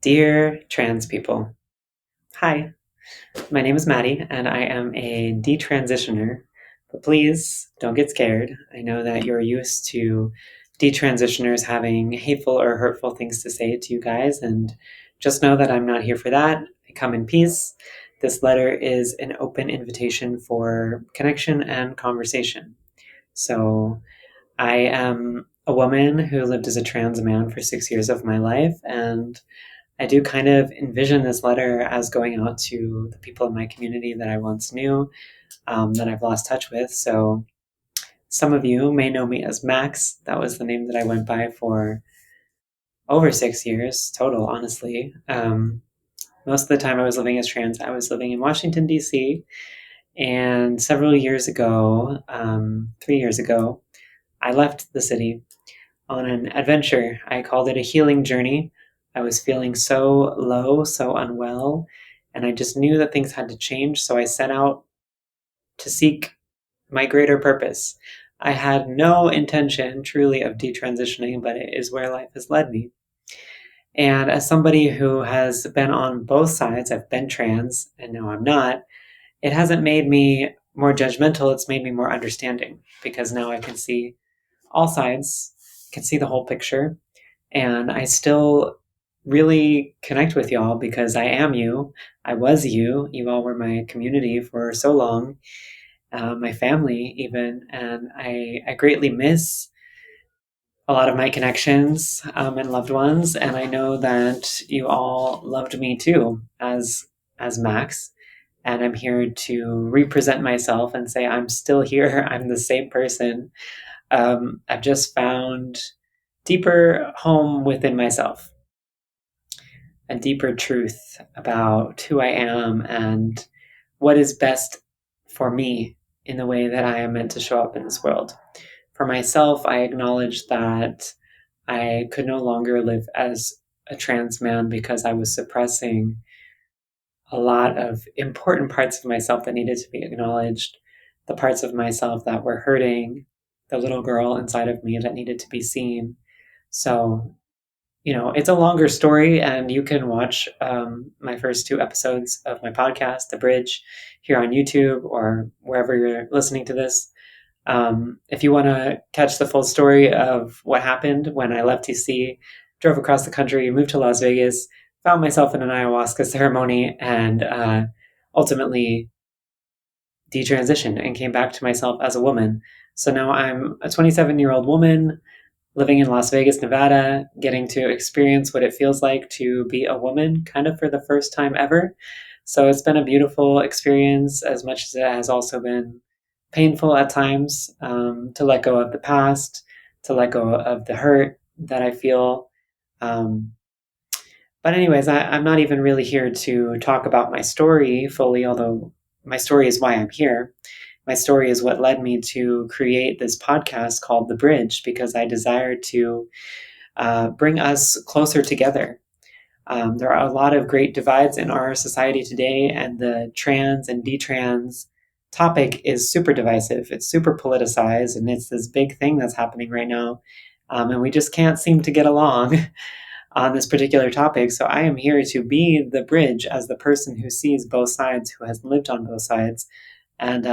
Dear trans people, hi, my name is Maddie and I am a detransitioner, but please don't get scared. I know that you're used to detransitioners having hateful or hurtful things to say to you guys, and just know that I'm not here for that. I come in peace. This letter is an open invitation for connection and conversation. So, I am a woman who lived as a trans man for 6 years of my life, and I do kind of envision this letter as going out to the people in my community that I once knew, that I've lost touch with. So some of you may know me as Max. That was the name that I went by for over 6 years total, honestly. Most of the time I was living as trans, I was living in Washington, D.C. And several years ago, 3 years ago, I left the city on an adventure. I called it a healing journey. I was feeling so low, so unwell, and I just knew that things had to change. So I set out to seek my greater purpose. I had no intention truly of detransitioning, but it is where life has led me. And as somebody who has been on both sides, I've been trans and now I'm not, it hasn't made me more judgmental, it's made me more understanding because now I can see all sides, can see the whole picture. And I still really connect with y'all because I am you. I was you. You all were my community for so long, my family even. And I greatly miss a lot of my connections and loved ones. And I know that you all loved me too as Max. And I'm here to represent myself and say I'm still here. I'm the same person. I've just found deeper home within myself, a deeper truth about who I am and what is best for me in the way that I am meant to show up in this world. For myself, I acknowledge that I could no longer live as a trans man because I was suppressing a lot of important parts of myself that needed to be acknowledged, the parts of myself that were hurting, the little girl inside of me that needed to be seen. So it's a longer story, and you can watch my first two episodes of my podcast, The Bridge, here on YouTube or wherever you're listening to this. If you want to catch the full story of what happened when I left TC, drove across the country, moved to Las Vegas, found myself in an ayahuasca ceremony, and ultimately detransitioned and came back to myself as a woman. So now I'm a 27-year-old woman living in Las Vegas, Nevada, getting to experience what it feels like to be a woman kind of for the first time ever. So it's been a beautiful experience as much as it has also been painful at times, to let go of the past, to let go of the hurt that I feel. Um, but anyways, I'm not even really here to talk about my story fully, although my story is why I'm here. My story is what led me to create this podcast called The Bridge, because I desire to bring us closer together. There are a lot of great divides in our society today, and the trans and detrans topic is super divisive. It's super politicized, and it's this big thing that's happening right now. And we just can't seem to get along on this particular topic. So I am here to be the bridge as the person who sees both sides, who has lived on both sides. And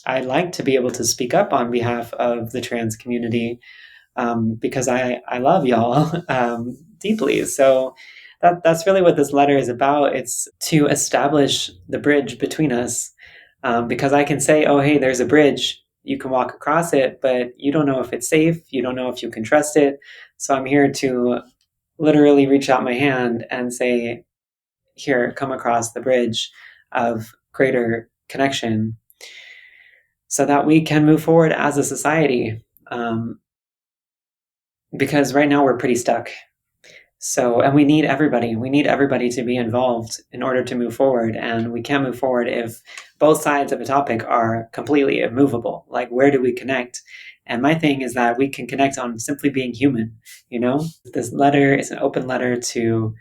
I like to be able to speak up on behalf of the trans community, because I love y'all deeply. So that's really what this letter is about. It's to establish the bridge between us, because I can say, oh, hey, there's a bridge. You can walk across it, but you don't know if it's safe. You don't know if you can trust it. So I'm here to literally reach out my hand and say, here, come across the bridge of greater connection so that we can move forward as a society. Because right now we're pretty stuck. So, and we need everybody. We need everybody to be involved in order to move forward. And we can't move forward if both sides of a topic are completely immovable. Like, where do we connect? And my thing is that we can connect on simply being human. This letter is an open letter to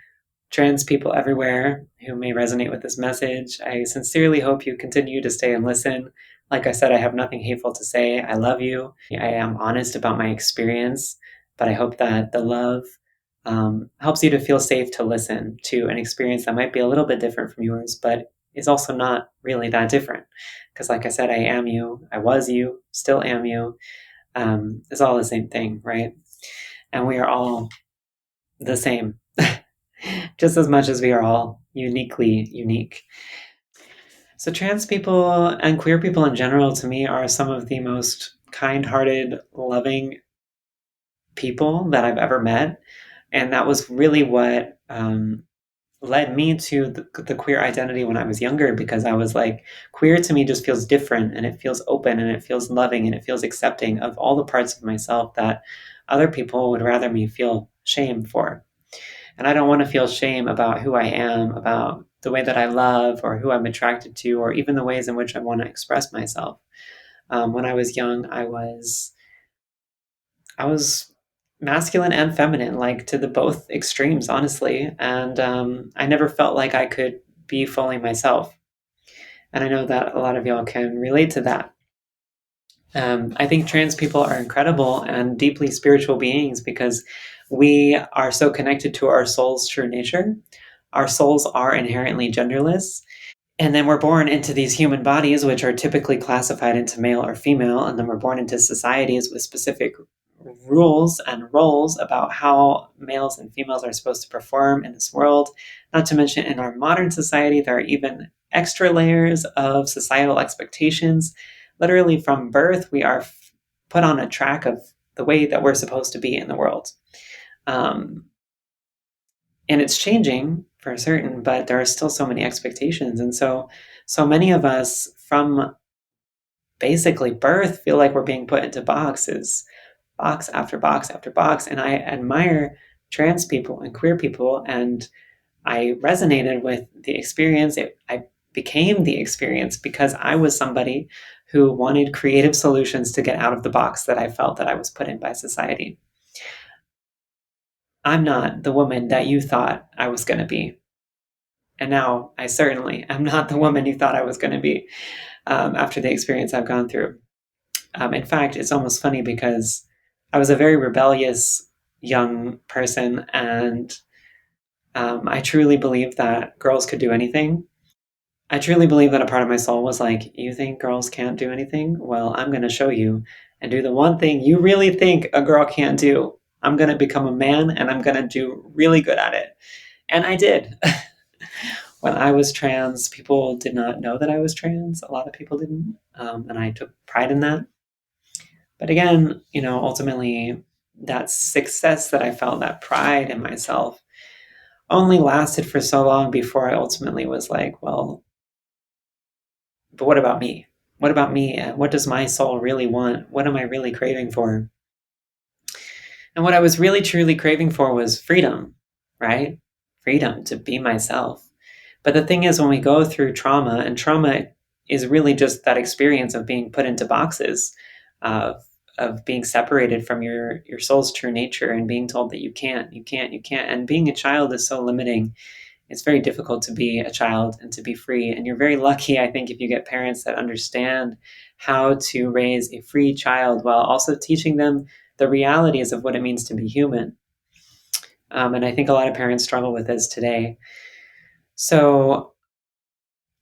trans people everywhere who may resonate with this message. I sincerely hope you continue to stay and listen. Like I said, I have nothing hateful to say. I love you. I am honest about my experience, but I hope that the love helps you to feel safe to listen to an experience that might be a little bit different from yours, but is also not really that different. Because, like I said, I am you, I was you, still am you. It's all the same thing, right? And we are all the same, just as much as we are all uniquely unique. So, trans people and queer people in general, to me, are some of the most kind hearted, loving people that I've ever met. And that was really what led me to the queer identity when I was younger, because I was like, queer to me just feels different, and it feels open, and it feels loving, and it feels accepting of all the parts of myself that other people would rather me feel shame for. And I don't want to feel shame about who I am, about the way that I love, or who I'm attracted to, or even the ways in which I want to express myself. When I was young, I was masculine and feminine, like to the both extremes, honestly. And I never felt like I could be fully myself. And I know that a lot of y'all can relate to that. I think trans people are incredible and deeply spiritual beings because we are so connected to our soul's true nature. Our souls are inherently genderless. And then we're born into these human bodies, which are typically classified into male or female. And then we're born into societies with specific rules and roles about how males and females are supposed to perform in this world. Not to mention, in our modern society, there are even extra layers of societal expectations. Literally, from birth, we are put on a track of the way that we're supposed to be in the world. Um, and it's changing for certain, but there are still so many expectations. And so many of us from basically birth feel like we're being put into boxes, box after box after box. And I admire trans people and queer people, and I resonated with the experience. I became the experience because I was somebody who wanted creative solutions to get out of the box that I felt that I was put in by society. I'm not the woman that you thought I was going to be. And now I certainly am not the woman you thought I was going to be, after the experience I've gone through. In fact, it's almost funny because I was a very rebellious young person, and I truly believed that girls could do anything. I truly believe that a part of my soul was like, you think girls can't do anything? Well, I'm going to show you and do the one thing you really think a girl can't do. I'm going to become a man, and I'm going to do really good at it. And I did. When I was trans, people did not know that I was trans. A lot of people didn't. And I took pride in that. But again, ultimately, that success that I felt, that pride in myself, only lasted for so long before I ultimately was like, well, but what about me? What about me? And what does my soul really want? What am I really craving for? And what I was really truly craving for was freedom, right? Freedom to be myself. But the thing is, when we go through trauma, and trauma is really just that experience of being put into boxes, of being separated from your soul's true nature, and being told that you can't, you can't, you can't. And being a child is so limiting. It's very difficult to be a child and to be free. And you're very lucky, I think, if you get parents that understand how to raise a free child while also teaching them the realities of what it means to be human. And I think a lot of parents struggle with this today. So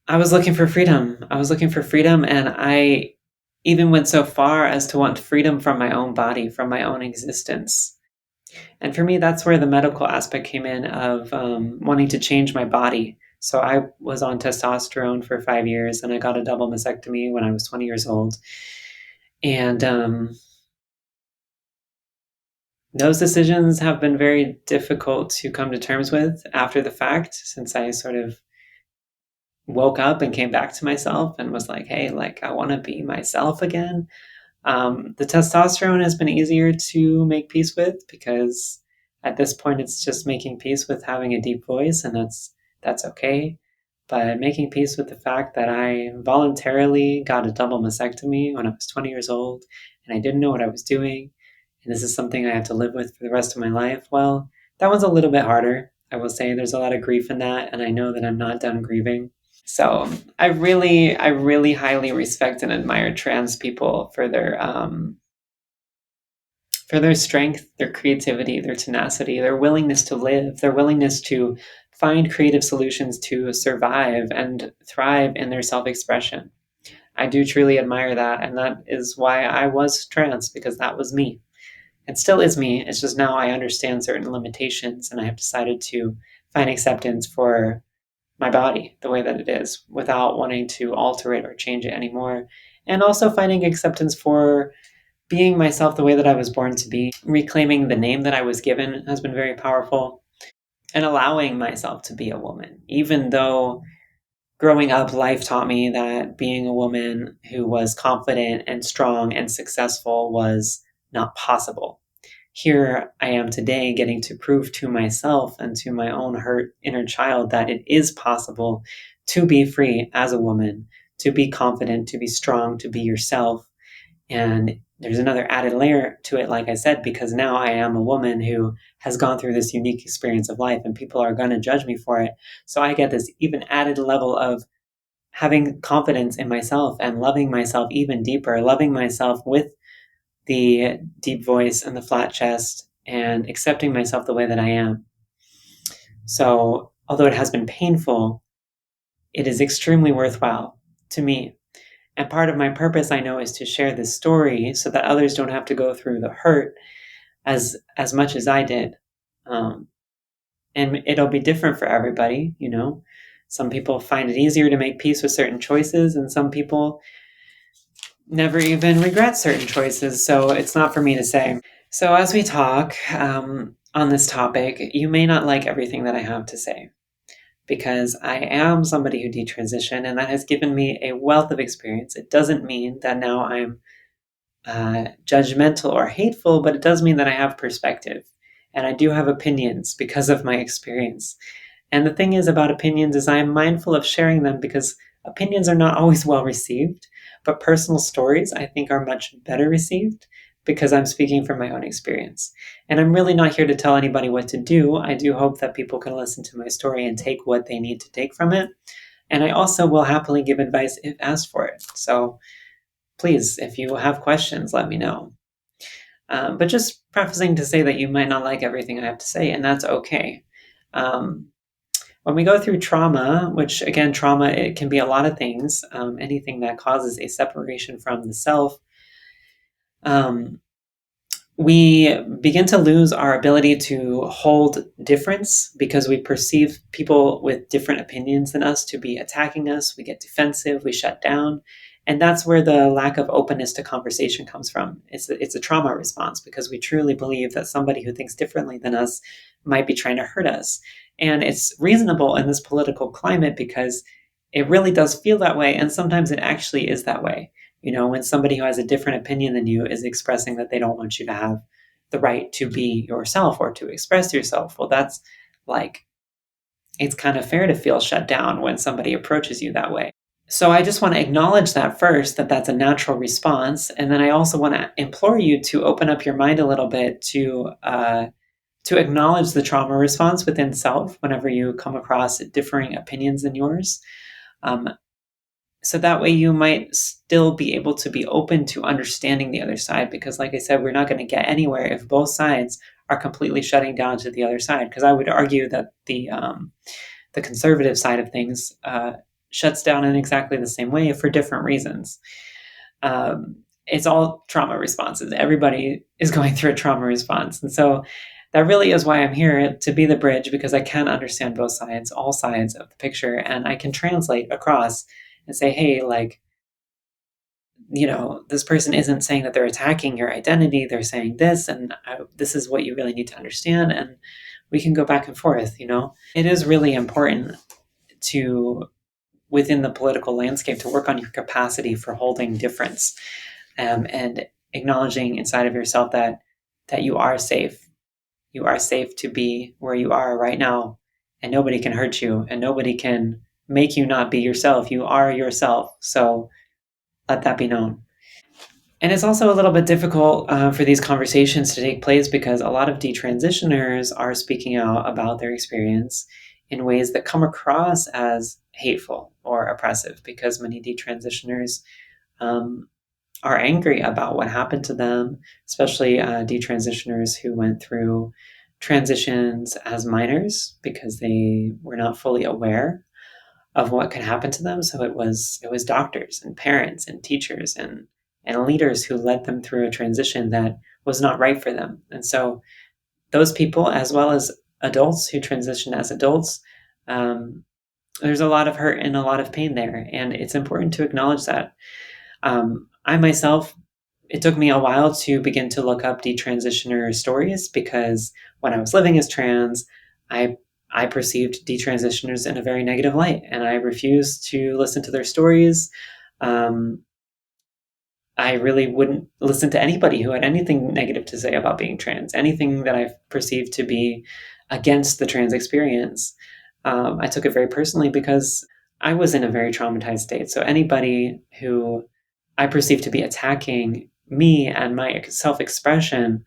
I was looking for freedom. I was looking for freedom, and I even went so far as to want freedom from my own body, from my own existence. And for me, that's where the medical aspect came in, of wanting to change my body. So I was on testosterone for 5 years, and I got a double mastectomy when I was 20 years old. And those decisions have been very difficult to come to terms with after the fact, since I sort of woke up and came back to myself and was like, hey, like, I want to be myself again. The testosterone has been easier to make peace with, because at this point it's just making peace with having a deep voice, and that's okay. But making peace with the fact that I voluntarily got a double mastectomy when I was 20 years old, and I didn't know what I was doing, and this is something I have to live with for the rest of my life. Well, that one's a little bit harder. I will say there's a lot of grief in that, and I know that I'm not done grieving. So I really highly respect and admire trans people for their for their strength, their creativity, their tenacity, their willingness to live, their willingness to find creative solutions to survive and thrive in their self-expression. I do truly admire that, and that is why I was trans, because that was me. It still is me. It's just now I understand certain limitations, and I have decided to find acceptance for my body the way that it is without wanting to alter it or change it anymore. And also finding acceptance for being myself the way that I was born to be. Reclaiming the name that I was given has been very powerful, and allowing myself to be a woman, even though growing up, life taught me that being a woman who was confident and strong and successful was not possible. Here I am today getting to prove to myself and to my own hurt inner child that it is possible to be free as a woman, to be confident, to be strong, to be yourself. And there's another added layer to it, like I said, because now I am a woman who has gone through this unique experience of life and people are going to judge me for it. So I get this even added level of having confidence in myself and loving myself even deeper, loving myself with the deep voice and the flat chest and accepting myself the way that I am. So, although it has been painful, it is extremely worthwhile to me. And part of my purpose, I know, is to share this story so that others don't have to go through the hurt as much as I did. Um, and it'll be different for everybody, you know. Some people find it easier to make peace with certain choices, and some people never even regret certain choices. So it's not for me to say. So as we talk on this topic, you may not like everything that I have to say, because I am somebody who detransitioned, and that has given me a wealth of experience. It doesn't mean that now I'm judgmental or hateful, but it does mean that I have perspective. And I do have opinions because of my experience. And the thing is about opinions is I am mindful of sharing them because opinions are not always well received, but personal stories I think are much better received because I'm speaking from my own experience. And I'm really not here to tell anybody what to do. I do hope that people can listen to my story and take what they need to take from it. And I also will happily give advice if asked for it. So please, if you have questions, let me know. But just prefacing to say that you might not like everything I have to say, and that's okay. When we go through trauma, which again, trauma, it can be a lot of things, anything that causes a separation from the self, um, we begin to lose our ability to hold difference because we perceive people with different opinions than us to be attacking us. We get defensive, we shut down. And that's where the lack of openness to conversation comes from. It's a trauma response because we truly believe that somebody who thinks differently than us might be trying to hurt us. And it's reasonable in this political climate because it really does feel that way. And sometimes it actually is that way. You know, when somebody who has a different opinion than you is expressing that they don't want you to have the right to be yourself or to express yourself, well, that's like, it's kind of fair to feel shut down when somebody approaches you that way. So I just want to acknowledge that first, that that's a natural response. And then I also want to implore you to open up your mind a little bit to acknowledge the trauma response within self whenever you come across differing opinions than yours. So that way you might still be able to be open to understanding the other side. Because like I said, we're not going to get anywhere if both sides are completely shutting down to the other side. Because I would argue that the conservative side of things shuts down in exactly the same way for different reasons. It's all trauma responses. Everybody is going through a trauma response. And so that really is why I'm here, to be the bridge, because I can understand both sides, all sides of the picture, and I can translate across and say, hey, like, you know, this person isn't saying that they're attacking your identity. They're saying this, and this is what you really need to understand. And we can go back and forth, you know. It is really important to, within the political landscape, to work on your capacity for holding difference, and acknowledging inside of yourself that you are safe. You are safe to be where you are right now, and nobody can hurt you, and nobody can make you not be yourself. You are yourself. So let that be known. And it's also a little bit difficult for these conversations to take place because a lot of detransitioners are speaking out about their experience in ways that come across as hateful or oppressive, because many detransitioners are angry about what happened to them, especially detransitioners who went through transitions as minors because they were not fully aware of what could happen to them. So it was doctors and parents and teachers and leaders who led them through a transition that was not right for them. And so those people, as well as adults who transition as adults, um, there's a lot of hurt and a lot of pain there, and it's important to acknowledge that. I myself, it took me a while to begin to look up detransitioner stories because when I was living as trans, I I perceived detransitioners in a very negative light, and I refused to listen to their stories. Um, I really wouldn't listen to anybody who had anything negative to say about being trans, anything that I perceived to be against the trans experience. I took it very personally because I was in a very traumatized state. So anybody who I perceived to be attacking me and my self expression,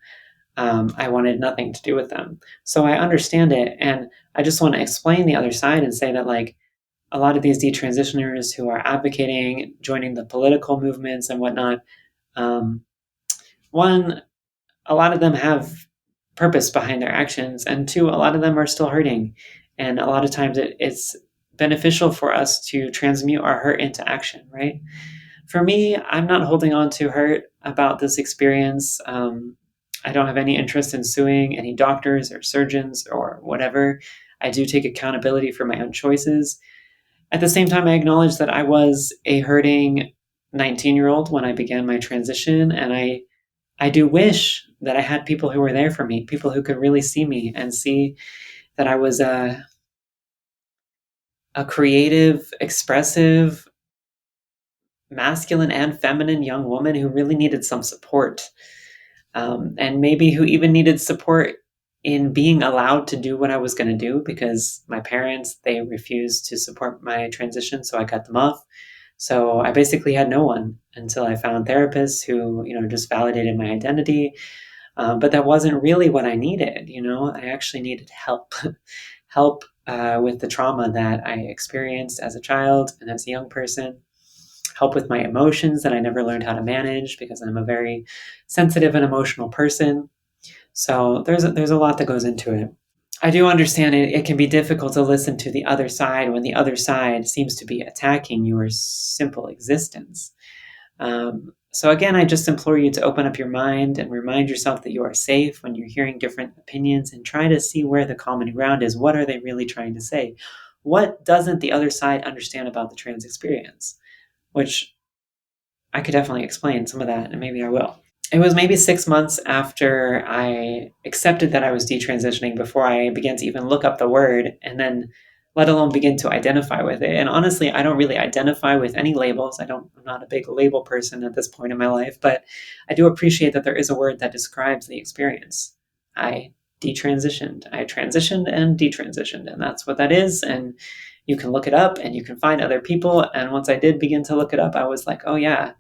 I wanted nothing to do with them. So I understand it. And I just want to explain the other side and say that, like, a lot of these detransitioners who are advocating joining the political movements and whatnot, um, one, a lot of them have purpose behind their actions, and two, a lot of them are still hurting. And a lot of times it's beneficial for us to transmute our hurt into action, right? For me, I'm not holding on to hurt about this experience. I don't have any interest in suing any doctors or surgeons or whatever. I do take accountability for my own choices. At the same time, I acknowledge that I was a hurting 19-year-old when I began my transition, and I do wish that I had people who were there for me, people who could really see me and see that I was a creative, expressive, masculine and feminine young woman who really needed some support, and maybe who even needed support in being allowed to do what I was going to do because my parents, they refused to support my transition, so I cut them off. So I basically had no one until I found therapists who, just validated my identity. But that wasn't really what I needed. I actually needed help, help with the trauma that I experienced as a child and as a young person, help with my emotions that I never learned how to manage because I'm a very sensitive and emotional person. So there's a lot that goes into it. I do understand it can be difficult to listen to the other side when the other side seems to be attacking your simple existence. So again, I just implore you to open up your mind and remind yourself that you are safe when you're hearing different opinions, and try to see where the common ground is. What are they really trying to say? What doesn't the other side understand about the trans experience? Which I could definitely explain some of that, and maybe I will. It was maybe 6 months after I accepted that I was detransitioning before I began to even look up the word, and then let alone begin to identify with it. And honestly, I don't really identify with any labels. I'm not a big label person at this point in my life, but I do appreciate that there is a word that describes the experience. I detransitioned. I transitioned and detransitioned, and that's what that is. And you can look it up and you can find other people. And once I did begin to look it up, I was like, oh yeah,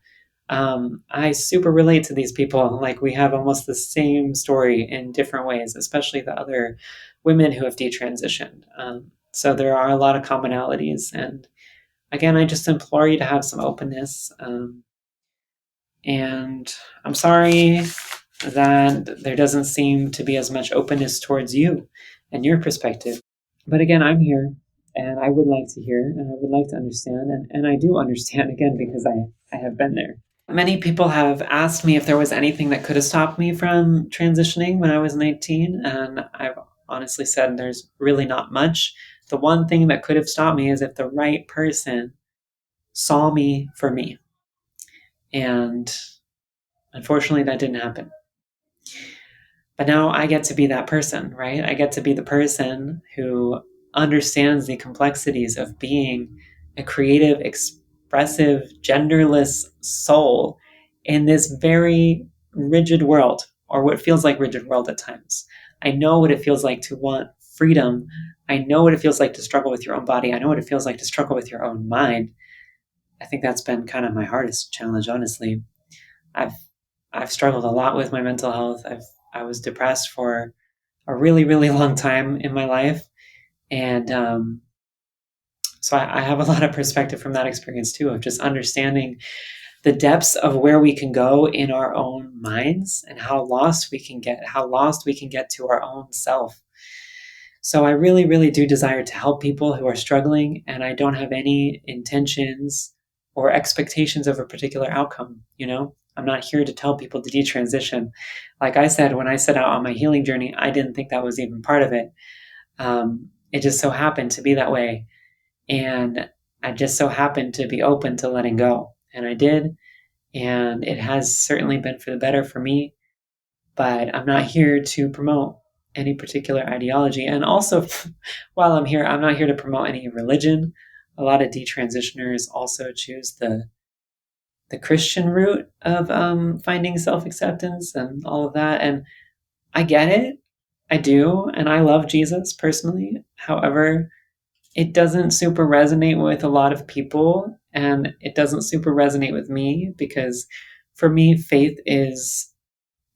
I super relate to these people. Like, we have almost the same story in different ways, especially the other women who have detransitioned. So there are a lot of commonalities. And again, I just implore you to have some openness. And I'm sorry that there doesn't seem to be as much openness towards you and your perspective. But again, I'm here, and I would like to hear, and I would like to understand. And I do understand, again, because I have been there. Many people have asked me if there was anything that could have stopped me from transitioning when I was 19, and I've honestly said there's really not much. The one thing that could have stopped me is if the right person saw me for me. And unfortunately, that didn't happen. But now I get to be that person, right? I get to be the person who understands the complexities of being a creative, expressive, genderless soul in this very rigid world, or what feels like rigid world at times. I know what it feels like to want freedom. I know what it feels like to struggle with your own body. I know what it feels like to struggle with your own mind. I think that's been kind of my hardest challenge, honestly. I've I've struggled a lot with my mental health. I was depressed for a really, really long time in my life, and so I have a lot of perspective from that experience too, of just understanding the depths of where we can go in our own minds and how lost we can get to our own self. So I really, really do desire to help people who are struggling, and I don't have any intentions or expectations of a particular outcome. I'm not here to tell people to detransition. Like I said, when I set out on my healing journey, I didn't think that was even part of it. It just so happened to be that way. And I just so happened to be open to letting go. And I did. And it has certainly been for the better for me. But I'm not here to promote any particular ideology. And also, while I'm here, I'm not here to promote any religion. A lot of detransitioners also choose the Christian route of finding self acceptance and all of that. And I get it. I do. And I love Jesus personally. However, it doesn't super resonate with a lot of people. And it doesn't super resonate with me because for me, faith is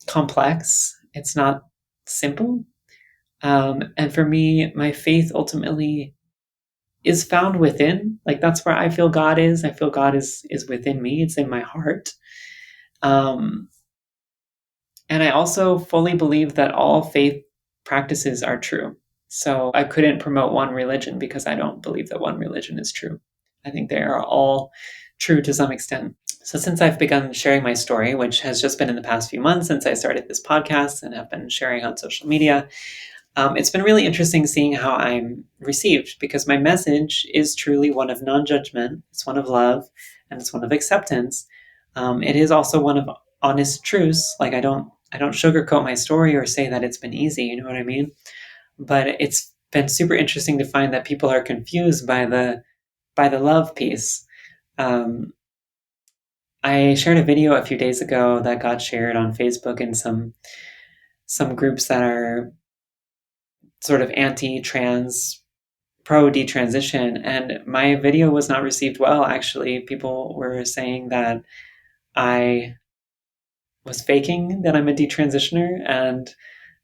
complex. It's not simple. And for me, my faith ultimately is found within. Like that's where I feel God is. I feel God is within me. It's in my heart. Um, and I also fully believe that all faith practices are true. So I couldn't promote one religion because I don't believe that one religion is true. I think they are all true to some extent. So since I've begun sharing my story, which has just been in the past few months since I started this podcast and have been sharing on social media, it's been really interesting seeing how I'm received because my message is truly one of non-judgment, it's one of love, and it's one of acceptance. It is also one of honest truths. Like I don't sugarcoat my story or say that it's been easy. You know what I mean? But it's been super interesting to find that people are confused by the love piece. Um, I shared a video a few days ago that got shared on Facebook in some groups that are sort of anti-trans, pro-detransition, and my video was not received well. Actually, people were saying that I was faking that I'm a detransitioner and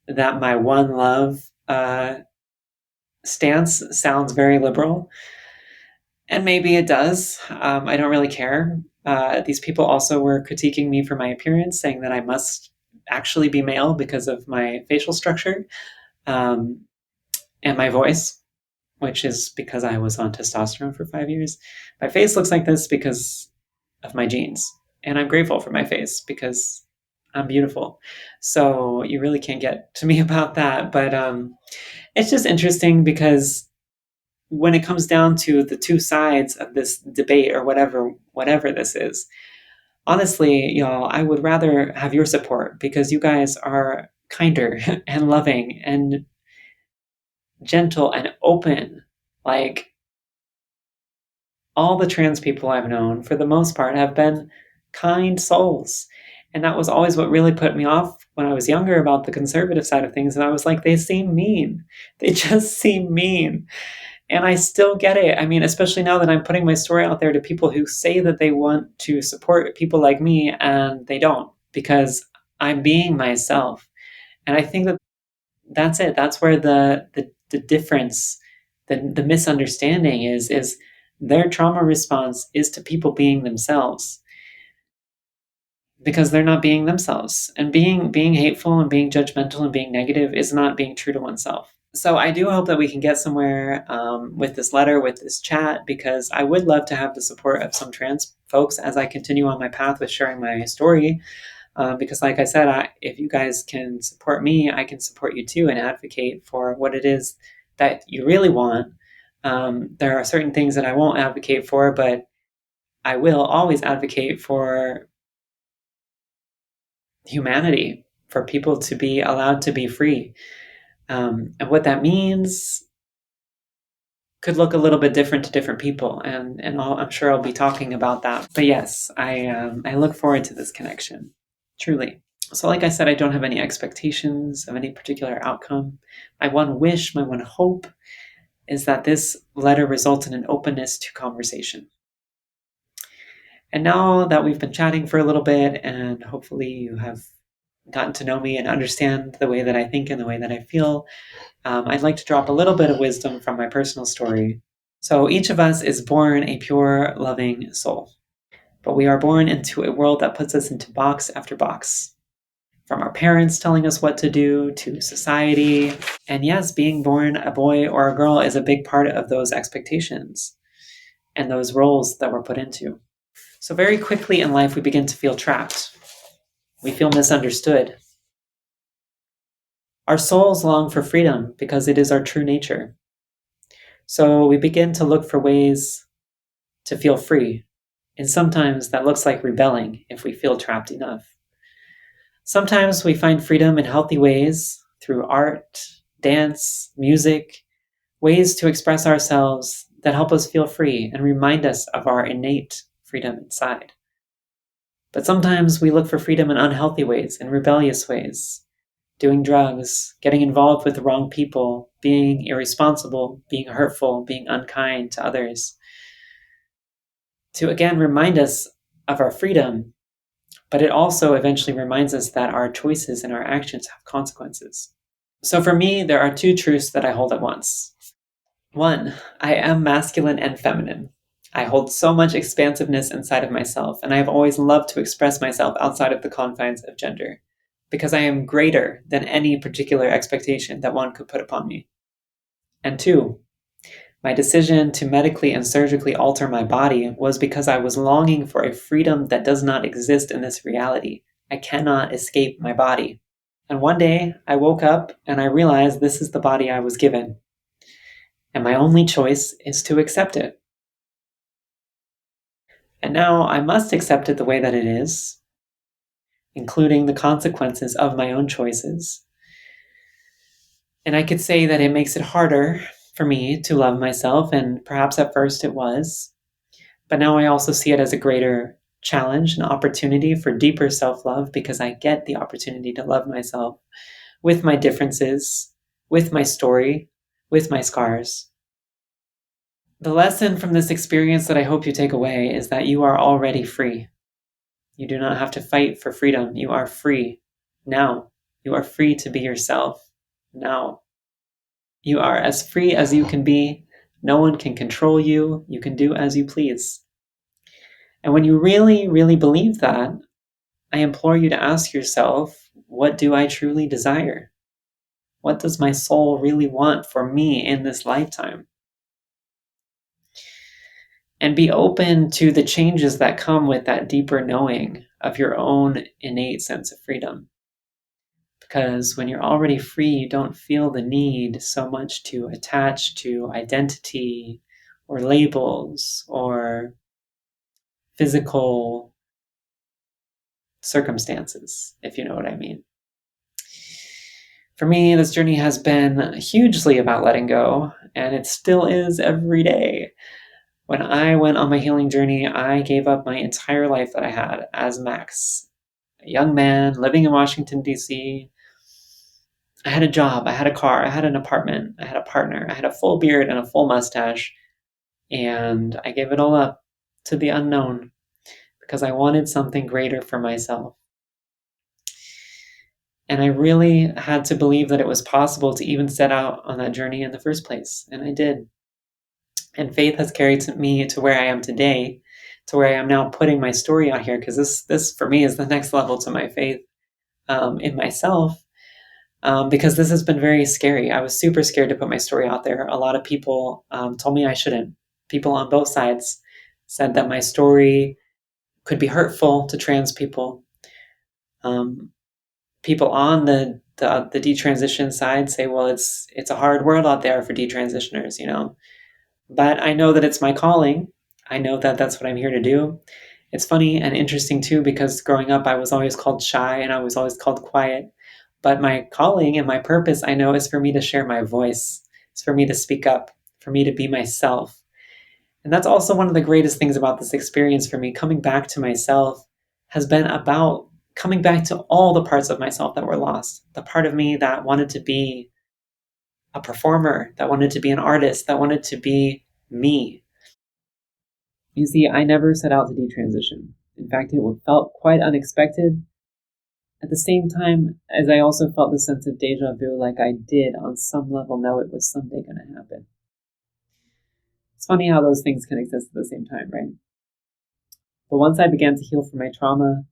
that my one love stance sounds very liberal. And maybe it does. I don't really care. These people also were critiquing me for my appearance, saying that I must actually be male because of my facial structure um, and my voice, which is because I was on testosterone for 5 years. My face looks like this because of my genes. And I'm grateful for my face because I'm beautiful. So you really can't get to me about that. But it's just interesting because when it comes down to the two sides of this debate or whatever this is, honestly, y'all, I would rather have your support because you guys are kinder and loving and gentle and open. Like all the trans people I've known, for the most part, have been kind souls. And that was always what really put me off when I was younger about the conservative side of things. And I was like, they seem mean. They just seem mean. And I still get it. I mean, especially now that I'm putting my story out there to people who say that they want to support people like me and they don't because I'm being myself. And I think that that's it. That's where the difference, the misunderstanding is their trauma response is to people being themselves because they're not being themselves. And being hateful and being judgmental and being negative is not being true to oneself. So I do hope that we can get somewhere with this letter, with this chat, because I would love to have the support of some trans folks as I continue on my path with sharing my story. Because, like I said, if you guys can support me, I can support you too and advocate for what it is that you really want. There are certain things that I won't advocate for, but I will always advocate for humanity, for people to be allowed to be free. And what that means could look a little bit different to different people, and I'm sure I'll be talking about that. But yes, I look forward to this connection, truly. So, like I said, I don't have any expectations of any particular outcome. My one wish, my one hope, is that this letter results in an openness to conversation. And now that we've been chatting for a little bit, and hopefully you have gotten to know me and understand the way that I think and the way that I feel, I'd like to drop a little bit of wisdom from my personal story. So each of us is born a pure, loving soul. But we are born into a world that puts us into box after box. From our parents telling us what to do, to society. And yes, being born a boy or a girl is a big part of those expectations and those roles that we're put into. So very quickly in life, we begin to feel trapped. We feel misunderstood. Our souls long for freedom because it is our true nature. So we begin to look for ways to feel free. And sometimes that looks like rebelling if we feel trapped enough. Sometimes we find freedom in healthy ways through art, dance, music, ways to express ourselves that help us feel free and remind us of our innate freedom inside. But sometimes we look for freedom in unhealthy ways, in rebellious ways, doing drugs, getting involved with the wrong people, being irresponsible, being hurtful, being unkind to others. To again remind us of our freedom, but it also eventually reminds us that our choices and our actions have consequences. So for me, there are two truths that I hold at once. One, I am masculine and feminine. I hold so much expansiveness inside of myself, and I have always loved to express myself outside of the confines of gender, because I am greater than any particular expectation that one could put upon me. And two, my decision to medically and surgically alter my body was because I was longing for a freedom that does not exist in this reality. I cannot escape my body. And one day I woke up and I realized this is the body I was given. And my only choice is to accept it. And now I must accept it the way that it is, including the consequences of my own choices. And I could say that it makes it harder for me to love myself, and perhaps at first it was. But now I also see it as a greater challenge, an opportunity for deeper self-love, because I get the opportunity to love myself with my differences, with my story, with my scars. The lesson from this experience that I hope you take away is that you are already free. You do not have to fight for freedom. You are free now. You are free to be yourself now. You are as free as you can be. No one can control you. You can do as you please. And when you really, really believe that, I implore you to ask yourself, what do I truly desire? What does my soul really want for me in this lifetime? And be open to the changes that come with that deeper knowing of your own innate sense of freedom. Because when you're already free, you don't feel the need so much to attach to identity or labels or physical circumstances, if you know what I mean. For me, this journey has been hugely about letting go, and it still is every day. When I went on my healing journey, I gave up my entire life that I had as Max, a young man living in Washington, D.C. I had a job, I had a car, I had an apartment, I had a partner, I had a full beard and a full mustache, and I gave it all up to the unknown because I wanted something greater for myself. And I really had to believe that it was possible to even set out on that journey in the first place, and I did. And faith has carried me to where I am today, to where I am now putting my story out here, because this for me is the next level to my faith in myself. Because this has been very scary. I was super scared to put my story out there. A lot of people told me I shouldn't. People on both sides said that my story could be hurtful to trans people. People on the detransition side say, well, it's a hard world out there for detransitioners, you know. But I know that it's my calling. I know that that's what I'm here to do. It's funny and interesting too, because growing up, I was always called shy and I was always called quiet. But my calling and my purpose, I know, is for me to share my voice. It's for me to speak up, for me to be myself. And that's also one of the greatest things about this experience for me. Coming back to myself has been about coming back to all the parts of myself that were lost. The part of me that wanted to be a performer, that wanted to be an artist, that wanted to be me. You see, I never set out to detransition. In fact, it felt quite unexpected. At the same time, as I also felt the sense of deja vu, like I did on some level know it was someday going to happen. It's funny how those things can exist at the same time, right? But once I began to heal from my trauma,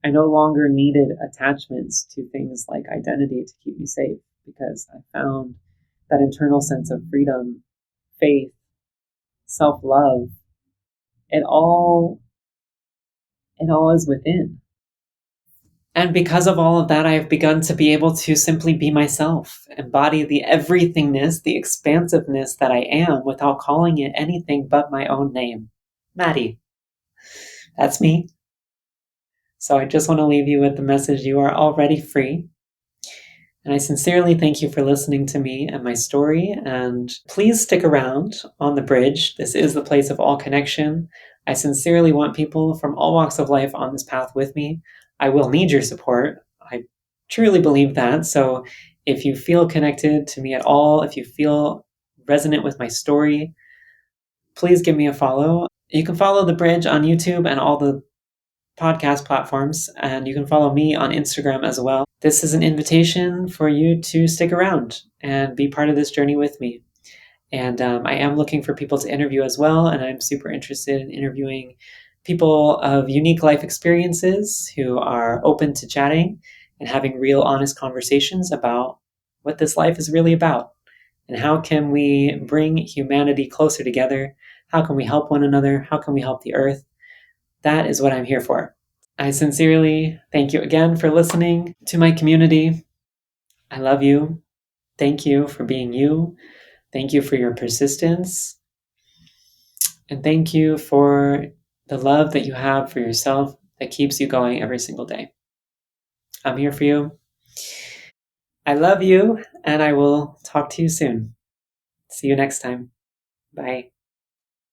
I no longer needed attachments to things like identity to keep me safe, because I found that internal sense of freedom, faith, self-love. It all is within. And because of all of that, I have begun to be able to simply be myself, embody the everythingness, the expansiveness that I am without calling it anything but my own name. Maddie. That's me. So I just want to leave you with the message: you are already free. And I sincerely thank you for listening to me and my story. And please stick around on the bridge. This is the place of all connection. I sincerely want people from all walks of life on this path with me. I will need your support. I truly believe that. So if you feel connected to me at all, if you feel resonant with my story, please give me a follow. You can follow The Bridge on YouTube and all the podcast platforms, and you can follow me on Instagram as well. This is an invitation for you to stick around and be part of this journey with me. And I am looking for people to interview as well, and I'm super interested in interviewing people of unique life experiences who are open to chatting and having real, honest conversations about what this life is really about, and how can we bring humanity closer together? How can we help one another? How can we help the earth? That is what I'm here for. I sincerely thank you again for listening to my community. I love you. Thank you for being you. Thank you for your persistence. And thank you for the love that you have for yourself that keeps you going every single day. I'm here for you. I love you, and I will talk to you soon. See you next time. Bye.